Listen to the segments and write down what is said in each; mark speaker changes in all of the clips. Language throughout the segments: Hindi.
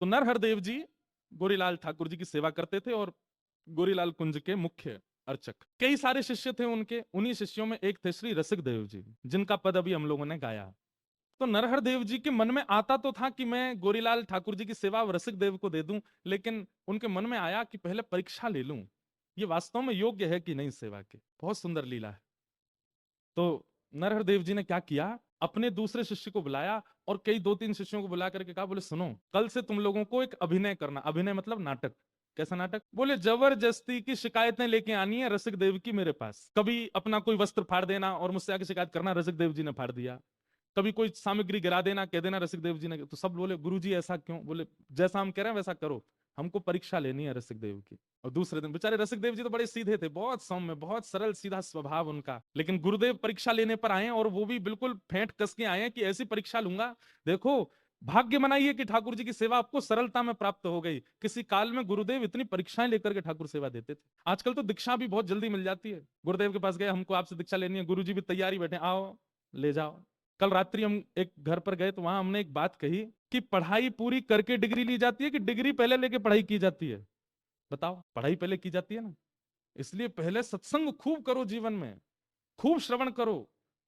Speaker 1: तो नरहरदेव जी गोरीलाल ठाकुर जी की सेवा करते थे और गोरीलाल कुंज के मुख्य अर्चक। कई सारे शिष्य थे उनके, उन्हीं शिष्यों में एक थे श्री रसिकदेव जी, जिनका पद अभी हम लोगों ने गाया। तो नरहरदेव जी के मन में आता तो था कि मैं गोरीलाल ठाकुर जी की सेवा रसिकदेव को दे दूं, लेकिन उनके मन में आया कि पहले परीक्षा ले लूं, ये वास्तव में योग्य है कि नहीं सेवा के। बहुत सुंदर लीला है। तो नरहरदेव जी ने क्या किया, अपने दूसरे शिष्य को बुलाया और कई 2-3 शिष्यों को बुला करके कहा, बोले सुनो, कल से तुम लोगों को एक अभिनय करना। अभिनय मतलब नाटक। कैसा नाटक? बोले जबरदस्ती की शिकायतें लेके आनी है रसिक देव की मेरे पास। कभी अपना कोई वस्त्र फाड़ देना और मुझसे आके शिकायत करना, रसिक देव जी ने फाड़ दिया। कभी कोई सामग्री गिरा देना, कह देना रसिक देव जी ने। तो सब बोले गुरुजी ऐसा क्यों? बोले जैसा हम कह रहे हैं वैसा करो, हमको परीक्षा लेनी है रसिक देव की। और दूसरे दिन बेचारे रसिक देव जी तो बड़े सीधे थे, बहुत सौम्य, बहुत सरल सीधा स्वभाव उनका, लेकिन गुरुदेव परीक्षा लेने पर आए और वो भी बिल्कुल फेंट कस के आए कि ऐसी परीक्षा लूंगा, देखो भाग्य मनाइए कि ठाकुर जी की सेवा आपको सरलता में प्राप्त हो गई। किसी काल में गुरुदेव इतनी परीक्षाएं लेकर के ठाकुर सेवा देते थे। आजकल तो दीक्षा भी बहुत जल्दी मिल जाती है। गुरुदेव के पास गए, हमको आपसे दीक्षा लेनी है, गुरुजी भी तैयारी बैठे, आओ ले जाओ। कल रात्रि हम एक घर पर गए तो वहां हमने एक बात कही कि पढ़ाई पूरी करके डिग्री ली जाती है कि डिग्री पहले लेके पढ़ाई की जाती है? बताओ, पढ़ाई पहले की जाती है ना। इसलिए पहले सत्संग खूब करो, जीवन में खूब श्रवण करो,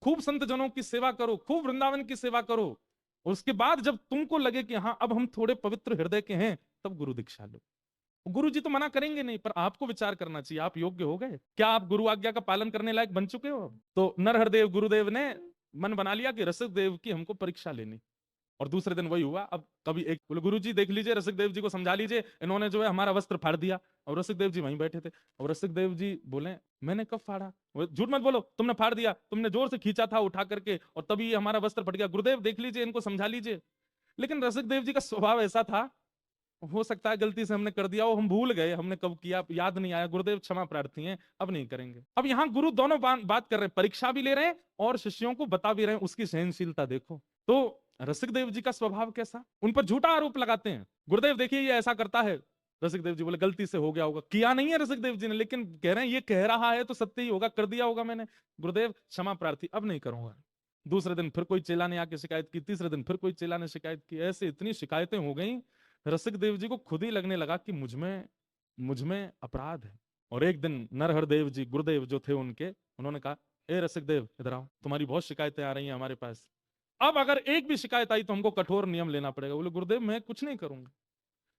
Speaker 1: खूब संत जनों की सेवा करो, खूब वृंदावन की सेवा करो। और उसके बाद जब तुमको लगे कि हाँ अब हम थोड़े पवित्र हृदय के हैं, तब गुरु दीक्षा लो। गुरु जी तो मना करेंगे नहीं, पर आपको विचार करना चाहिए, आप योग्य हो गए क्या? आप गुरु आज्ञा का पालन करने लायक बन चुके हो? तो नरहरदेव गुरुदेव ने मन बना लिया कि रसिक देव की हमको परीक्षा लेनी। और दूसरे दिन वही हुआ। अब कभी एक बोले गुरु जी देख लीजिए, रसिक देव जी को समझा लीजिए, इन्होंने जो है हमारा वस्त्र फाड़ दिया। और रसिक देव जी वहीं बैठे थे। और रसिक देव जी बोले मैंने कब फाड़ा? झूठ मत बोलो, तुमने फाड़ दिया, तुमने जोर से खींचा था उठा करके और तभी हमारा वस्त्र फट गया। गुरुदेव देख लीजिए, इनको समझा लीजिए। लेकिन रसिक देव जी का स्वभाव ऐसा था, हो सकता है गलती से हमने कर दिया हो, हम भूल गए हमने कब किया, याद नहीं आया, गुरुदेव क्षमा प्रार्थी हैं, अब नहीं करेंगे। अब यहाँ गुरु दोनों बात कर रहे हैं, परीक्षा भी ले रहे हैं और शिष्यों को बता भी रहे हैं। उसकी सहनशीलता देखो। तो रसिक देव जी का स्वभाव कैसा, उन पर झूठा आरोप लगाते हैं, गुरुदेव देखिए ये ऐसा करता है। रसिक देव जी बोले गलती से हो गया होगा। किया नहीं है रसिक देव जी ने, लेकिन कह रहे हैं ये कह रहा है तो सत्य ही होगा, कर दिया होगा मैंने। गुरुदेव क्षमा प्रार्थी, अब नहीं करूंगा। दूसरे दिन फिर कोई चेला ने आके शिकायत की, तीसरे दिन फिर कोई चेला ने शिकायत की। ऐसे इतनी शिकायतें हो गई, रसिक देव जी को खुद ही लगने लगा कि मुझ में अपराध है। और एक दिन नरहरदेव जी गुरुदेव जो थे उनके, उन्होंने कहा ए रसिक देव इधर आओ, तुम्हारी बहुत शिकायतें आ रही हैं हमारे पास, अब अगर एक भी शिकायत आई तो हमको कठोर नियम लेना पड़ेगा। बोले गुरुदेव मैं कुछ नहीं करूंगा।